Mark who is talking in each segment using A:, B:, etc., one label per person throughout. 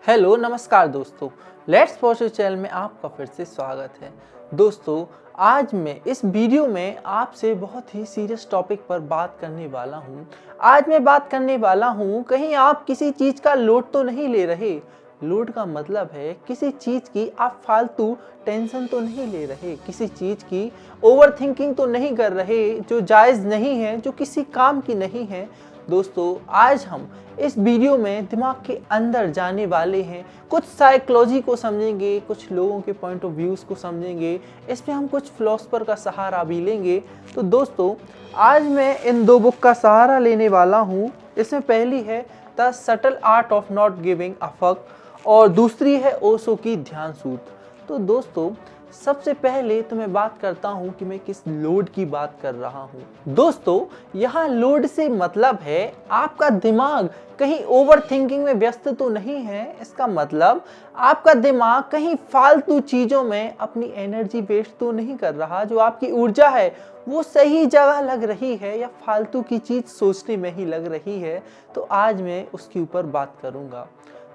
A: Hello नमस्कार दोस्तों, let's positive channel में आपका फिर से स्वागत है। दोस्तों, आज मैं इस वीडियो में आपसे बहुत ही सीरियस टॉपिक पर बात करने वाला हूँ। आज मैं बात करने वाला हूँ, कहीं आप किसी चीज़ का लोड तो नहीं ले रहे। लोड का मतलब है किसी चीज़ की आप फालतू टेंशन तो नहीं ले रहे, किसी चीज़ की ओवर थिंकिंग तो नहीं कर रहे जो जायज़ नहीं है, जो किसी काम की नहीं है। दोस्तों, आज हम इस वीडियो में दिमाग के अंदर जाने वाले हैं, कुछ साइकोलॉजी को समझेंगे, कुछ लोगों के पॉइंट ऑफ व्यूज़ को समझेंगे, इसमें हम कुछ फिलोसोफर का सहारा भी लेंगे। तो दोस्तों, आज मैं इन दो बुक का सहारा लेने वाला हूँ। इसमें पहली है the subtle art of not giving a fuck और दूसरी है ओशो की ध्यान सूत्र। तो दोस्तों, सबसे पहले तो मैं बात करता हूं कि मैं किस लोड की बात कर रहा हूं। दोस्तों, यहाँ लोड से मतलब है आपका दिमाग कहीं ओवर थिंकिंग में व्यस्त तो नहीं है। इसका मतलब आपका दिमाग कहीं फालतू चीजों में अपनी एनर्जी वेस्ट तो नहीं कर रहा। जो आपकी ऊर्जा है वो सही जगह लग रही है या फालतू की चीज सोचने में ही लग रही है। तो आज मैं उसके ऊपर बात करूंगा।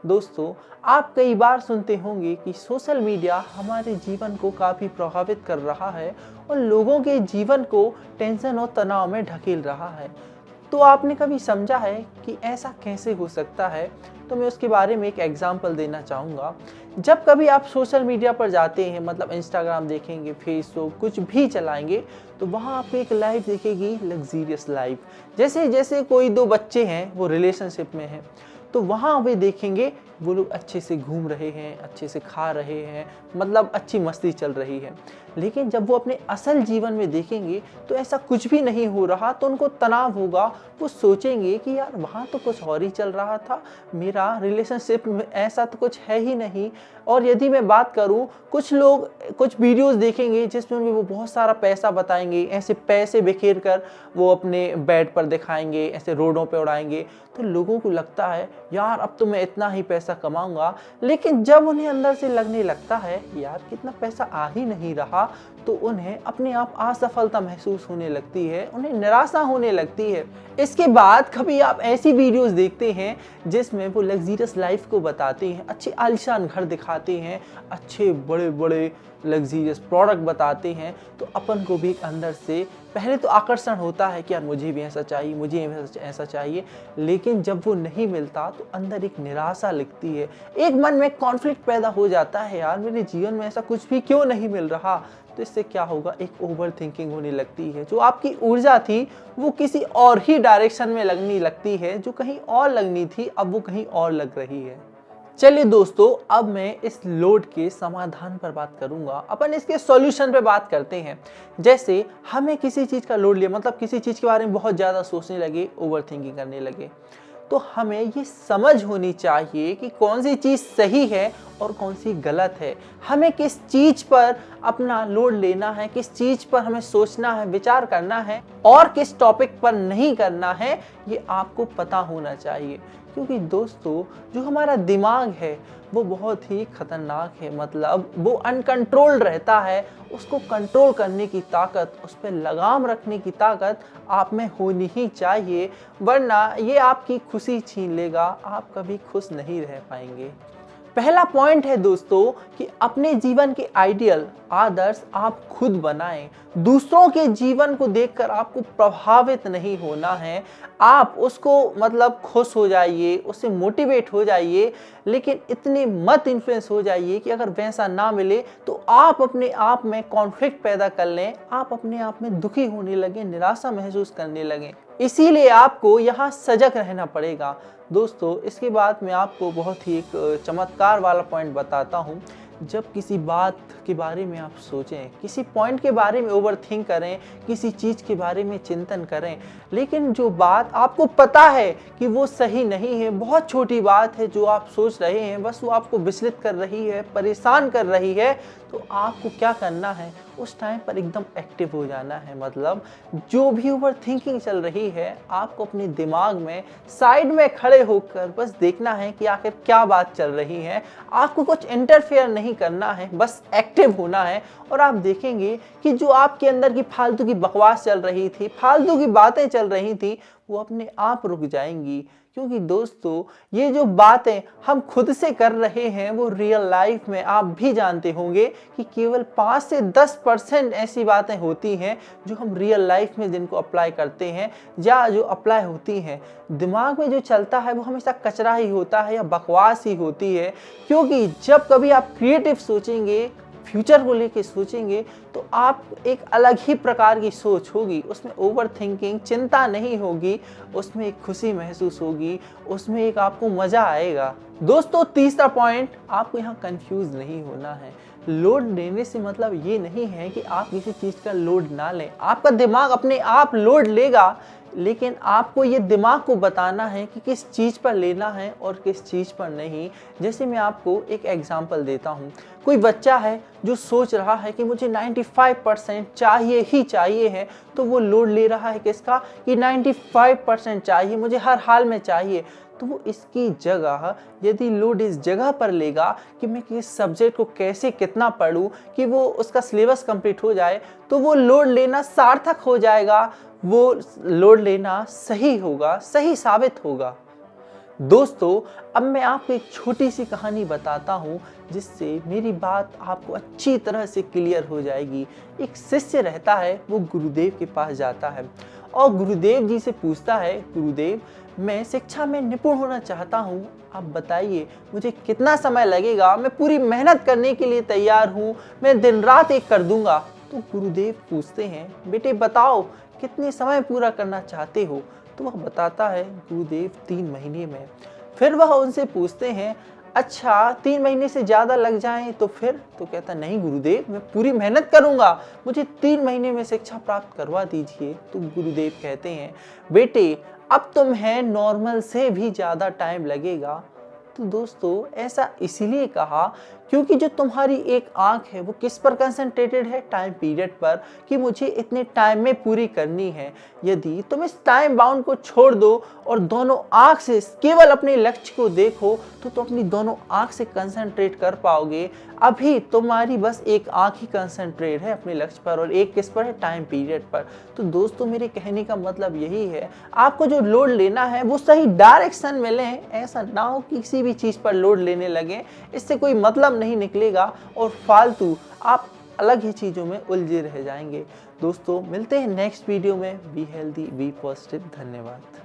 A: दोस्तों, आप कई बार सुनते होंगे कि सोशल मीडिया हमारे जीवन को काफ़ी प्रभावित कर रहा है और लोगों के जीवन को टेंशन और तनाव में ढकेल रहा है। तो आपने कभी समझा है कि ऐसा कैसे हो सकता है? तो मैं उसके बारे में एक एग्जांपल देना चाहूँगा। जब कभी आप सोशल मीडिया पर जाते हैं, मतलब इंस्टाग्राम देखेंगे, फेसबुक कुछ भी चलाएंगे, तो वहाँ आपको एक लाइफ दिखेगी, लग्जीरियस लाइफ। जैसे जैसे कोई दो बच्चे हैं वो रिलेशनशिप में हैं, तो वहाँ वे देखेंगे वो लोग अच्छे से घूम रहे हैं, अच्छे से खा रहे हैं, मतलब अच्छी मस्ती चल रही है। लेकिन जब वो अपने असल जीवन में देखेंगे तो ऐसा कुछ भी नहीं हो रहा, तो उनको तनाव होगा। वो सोचेंगे कि यार वहाँ तो कुछ और ही चल रहा था, मेरा रिलेशनशिप में ऐसा तो कुछ है ही नहीं। और यदि मैं बात करूँ, कुछ लोग कुछ वीडियोस देखेंगे जिसमें वो बहुत सारा पैसा बताएंगे, ऐसे पैसे बिखेर कर वो अपने बेड पर दिखाएंगे, ऐसे रोडों पे उड़ाएंगे। तो लोगों को लगता है यार अब तो मैं इतना ही पैसा कमाऊंगा। लेकिन जब उन्हें अंदर से लगने लगता है यार कितना पैसा आ ही नहीं रहा, तो उन्हें अपने आप असफलता महसूस होने लगती है, उन्हें निराशा होने लगती है। इसके बाद कभी आप ऐसी वीडियोस देखते हैं जिसमें वो लग्जीरियस लाइफ को बताते हैं, अच्छे आलीशान घर दिखाते हैं, अच्छे बड़े बड़े लग्जीरियस प्रोडक्ट बताते हैं, तो अपन को भी अंदर से पहले तो आकर्षण होता है कि यार मुझे भी ऐसा चाहिए, मुझे ऐसा चाहिए। लेकिन जब वो नहीं मिलता तो अंदर एक निराशा लिखती है, एक मन में कॉन्फ्लिक्ट पैदा हो जाता है, यार मेरे जीवन में ऐसा कुछ भी क्यों नहीं मिल रहा। तो इससे क्या होगा, एक ओवर थिंकिंग होने लगती है। जो आपकी ऊर्जा थी वो किसी और ही डायरेक्शन में लगने लगती है, जो कहीं और लगनी थी अब वो कहीं और लग रही है। चलिए दोस्तों, अब मैं इस लोड के समाधान पर बात करूंगा। अपन इसके सॉल्यूशन पे बात करते हैं। जैसे हमें किसी चीज़ का लोड लिया, मतलब किसी चीज़ के बारे में बहुत ज़्यादा सोचने लगे, ओवर थिंकिंग करने लगे, तो हमें ये समझ होनी चाहिए कि कौन सी चीज़ सही है और कौन सी गलत है। हमें किस चीज़ पर अपना लोड लेना है, किस चीज़ पर हमें सोचना है, विचार करना है और किस टॉपिक पर नहीं करना है, ये आपको पता होना चाहिए। क्योंकि दोस्तों, जो हमारा दिमाग है वो बहुत ही खतरनाक है, मतलब वो अनकंट्रोल्ड रहता है। उसको कंट्रोल करने की ताकत, उस पर लगाम रखने की ताकत आप में होनी ही चाहिए, वरना ये आपकी खुशी छीन लेगा, आप कभी खुश नहीं रह पाएंगे। पहला पॉइंट है दोस्तों कि अपने जीवन के आइडियल आदर्श आप खुद बनाएं। दूसरों के जीवन को देखकर आपको प्रभावित नहीं होना है। आप उसको मतलब खुश हो जाइए, उससे मोटिवेट हो जाइए, लेकिन इतने मत इन्फ्लुएंस हो जाइए कि अगर वैसा ना मिले तो आप अपने आप में कॉन्फ्लिक्ट पैदा कर लें, आप अपने आप में दुखी होने लगें, निराशा महसूस करने लगें। इसीलिए आपको यहाँ सजग रहना पड़ेगा। दोस्तों, इसके बाद मैं आपको बहुत ही एक चमत्कार वाला पॉइंट बताता हूँ। जब किसी बात के बारे में आप सोचें, किसी पॉइंट के बारे में ओवर थिंक करें, किसी चीज़ के बारे में चिंतन करें, लेकिन जो बात आपको पता है कि वो सही नहीं है, बहुत छोटी बात है जो आप सोच रहे हैं, बस वो आपको विचलित कर रही है, परेशान कर रही है, तो आपको क्या करना है, उस टाइम पर एकदम एक्टिव हो जाना है। मतलब जो भी ओवर थिंकिंग चल रही है, आपको अपने दिमाग में साइड में खड़े होकर बस देखना है कि आखिर क्या बात चल रही है। आपको कुछ इंटरफेयर नहीं करना है, बस एक्टिव होना है। और आप देखेंगे कि जो आपके अंदर की फालतू की बकवास चल रही थी, फालतू की बातें चल रही थी, वो अपने आप रुक जाएंगी। क्योंकि दोस्तों ये जो बातें हम खुद से कर रहे हैं वो रियल लाइफ में आप भी जानते होंगे कि केवल 5 से 10% ऐसी बातें होती हैं जो हम रियल लाइफ में जिनको अप्लाई करते हैं या जो अप्लाई होती हैं। दिमाग में जो चलता है वो हमेशा कचरा ही होता है या बकवास ही होती है। क्योंकि जब कभी आप क्रिएटिव सोचेंगे, फ्यूचर को लेके सोचेंगे, तो आप एक अलग ही प्रकार की सोच होगी। उसमें ओवर थिंकिंग, चिंता नहीं होगी, उसमें एक खुशी महसूस होगी, उसमें एक आपको मज़ा आएगा। दोस्तों तीसरा पॉइंट, आपको यहाँ कंफ्यूज नहीं होना है। लोड लेने से मतलब ये नहीं है कि आप किसी चीज़ का लोड ना लें। आपका दिमाग अपने आप लोड लेगा, लेकिन आपको ये दिमाग को बताना है कि किस चीज़ पर लेना है और किस चीज़ पर नहीं। जैसे मैं आपको एक एग्जांपल देता हूँ। कोई बच्चा है जो सोच रहा है कि मुझे 95% चाहिए ही चाहिए है, तो वो लोड ले रहा है किसका कि 95% चाहिए, मुझे हर हाल में चाहिए। तो वो इसकी जगह यदि लोड इस जगह पर लेगा कि मैं किस सब्जेक्ट को कैसे कितना पढूं कि वो उसका सिलेबस कंप्लीट हो जाए, तो वो लोड लेना सार्थक हो जाएगा, वो लोड लेना सही होगा, सही साबित होगा। दोस्तों अब मैं आपको एक छोटी सी कहानी बताता हूँ जिससे मेरी बात आपको अच्छी तरह से क्लियर हो जाएगी। एक शिष्य रहता है, वो गुरुदेव के पास जाता है और गुरुदेव जी से पूछता है, गुरुदेव मैं शिक्षा में निपुण होना चाहता हूँ, आप बताइए मुझे कितना समय लगेगा, मैं पूरी मेहनत करने के लिए तैयार हूँ, मैं दिन रात एक कर दूंगा। तो गुरुदेव पूछते हैं, बेटे बताओ कितने समय पूरा करना चाहते हो। तो वह बताता है, गुरुदेव 3 महीने में। फिर वह उनसे पूछते हैं, अच्छा 3 महीने से ज़्यादा लग जाएं तो फिर? तो कहता नहीं गुरुदेव मैं पूरी मेहनत करूंगा, मुझे 3 महीने में शिक्षा प्राप्त करवा दीजिए। तो गुरुदेव कहते हैं, बेटे अब तुम्हें नॉर्मल से भी ज़्यादा टाइम लगेगा। तो दोस्तों ऐसा इसीलिए कहा क्योंकि जो तुम्हारी एक आंख है वो किस पर कंसंट्रेटेड है, टाइम पीरियड पर, कि मुझे इतने टाइम में पूरी करनी है। यदि तुम इस टाइम बाउंड को छोड़ दो और दोनों आंख से केवल अपने लक्ष्य को देखो तो तुम अपनी दोनों आंख से कंसंट्रेट कर पाओगे। अभी तुम्हारी बस एक आंख ही कंसंट्रेट है अपने लक्ष्य पर और एक किस पर है, टाइम पीरियड पर। तो दोस्तों मेरे कहने का मतलब यही है, आपको जो लोड लेना है वो सही डायरेक्शन में लें। ऐसा ना हो किसी भी चीज़ पर लोड लेने लगे, इससे कोई मतलब नहीं निकलेगा और फालतू आप अलग ही चीज़ों में उलझे रह जाएंगे। दोस्तों मिलते हैं नेक्स्ट वीडियो में। Be healthy, be positive. धन्यवाद।